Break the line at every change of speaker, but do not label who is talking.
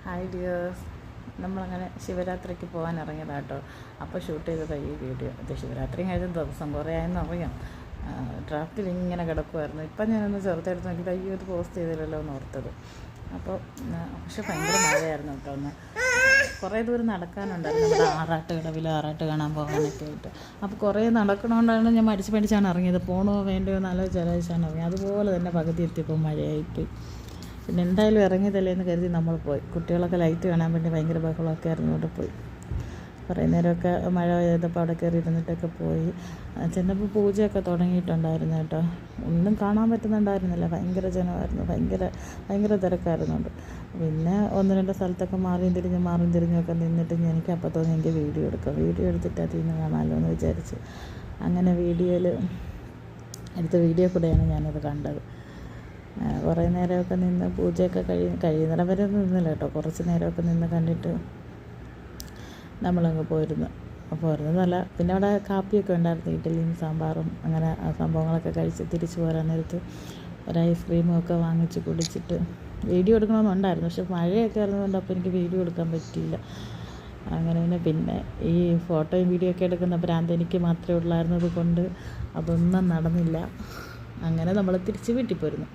Hi dears, നമ്മളങ്ങനെ ശിവരാത്രിക്ക് പോകാൻ ഇറങ്ങിയതാണ് കേട്ടോ. അപ്പോൾ ഷൂട്ട് ചെയ്തത് ഈ വീഡിയോ. ഇത് ശിവരാത്രി കഴിഞ്ഞ ദിവസം കുറേ ആയെന്ന് അറിയാം. ഡ്രാഫ്റ്റിൽ ഇങ്ങനെ കിടക്കുമായിരുന്നു. ഇപ്പം ഞാനൊന്ന് ചെറുതെടുത്ത് നോക്കിയിട്ട് അയ്യോ ഇത് പോസ്റ്റ് ചെയ്തില്ലല്ലോ എന്ന് ഓർത്തത്. അപ്പോൾ പക്ഷെ ഭയങ്കര മഴയായിരുന്നു കേട്ടോ. ഒന്ന് കുറേ ദൂരം നടക്കാനുണ്ടായിരുന്നു നമ്മുടെ ആറാട്ടുകടവിൽ ആറാട്ട് കാണാൻ പോകാനൊക്കെ ആയിട്ട്. അപ്പോൾ കുറേ നടക്കണോണ്ടാണ് ഞാൻ മടിച്ചാണ് ഇറങ്ങിയത്. പോകണോ വേണ്ടയോ എന്ന് ആലോചിച്ചാണ് ഇറങ്ങിയത്. അതുപോലെ തന്നെ പകുതി എത്തിയപ്പോൾ മഴയായിപ്പോയി. പിന്നെ എന്തായാലും ഇറങ്ങിയതല്ലേ എന്ന് കരുതി നമ്മൾ പോയി. കുട്ടികളൊക്കെ ലൈറ്റ് കാണാൻ വേണ്ടി ഭയങ്കര ബഹളമൊക്കെ ഇറങ്ങിയിട്ട് പോയി. കുറേ നേരമൊക്കെ മഴ പെയ്തപ്പോൾ അവിടെ കയറി ഇരുന്നിട്ടൊക്കെ പോയി. ചെന്നപ്പോൾ പൂജയൊക്കെ തുടങ്ങിയിട്ടുണ്ടായിരുന്നു കേട്ടോ. ഒന്നും കാണാൻ പറ്റുന്നുണ്ടായിരുന്നില്ല, ഭയങ്കര ജനമായിരുന്നു, ഭയങ്കര തിരക്കായിരുന്നുണ്ട്. പിന്നെ ഒന്ന് രണ്ട് സ്ഥലത്തൊക്കെ മാറിയും തിരിഞ്ഞൊക്കെ നിന്നിട്ട് എനിക്ക് അപ്പോൾ തോന്നി എനിക്ക് വീഡിയോ എടുത്തിട്ട് അതിൽ നിന്ന് കാണാമല്ലോ എന്ന് വിചാരിച്ച് അങ്ങനെ എടുത്ത വീഡിയോ കൂടെയാണ് ഞാനത് കണ്ടത്. കുറേ നേരമൊക്കെ നിന്ന് പൂജയൊക്കെ കഴിയുന്നിടം വരെ നിന്നില്ല കേട്ടോ. കുറച്ച് നേരമൊക്കെ നിന്ന് കണ്ടിട്ട് നമ്മളങ്ങ് പോരുന്നതല്ല. പിന്നെ അവിടെ കാപ്പിയൊക്കെ ഉണ്ടായിരുന്നു, ഇഡ്ഡലിയും സാമ്പാറും അങ്ങനെ സംഭവങ്ങളൊക്കെ കഴിച്ച് തിരിച്ച് പോരാൻ നേരത്ത് ഒരു ഐസ്ക്രീമും ഒക്കെ വാങ്ങിച്ച് കുടിച്ചിട്ട് വീഡിയോ എടുക്കണമെന്നുണ്ടായിരുന്നു. പക്ഷെ മഴയൊക്കെ ആയിരുന്നതുകൊണ്ട് അപ്പോൾ എനിക്ക് വീഡിയോ എടുക്കാൻ പറ്റിയില്ല. അങ്ങനെ പിന്നെ ഈ ഫോട്ടോയും വീഡിയോ ഒക്കെ എടുക്കുന്ന ഭ്രാന്ത് എനിക്ക് മാത്രമേ ഉള്ളായിരുന്നത് കൊണ്ട് അതൊന്നും നടന്നില്ല. അങ്ങനെ നമ്മൾ തിരിച്ച് വീട്ടിൽ പോരുന്നു.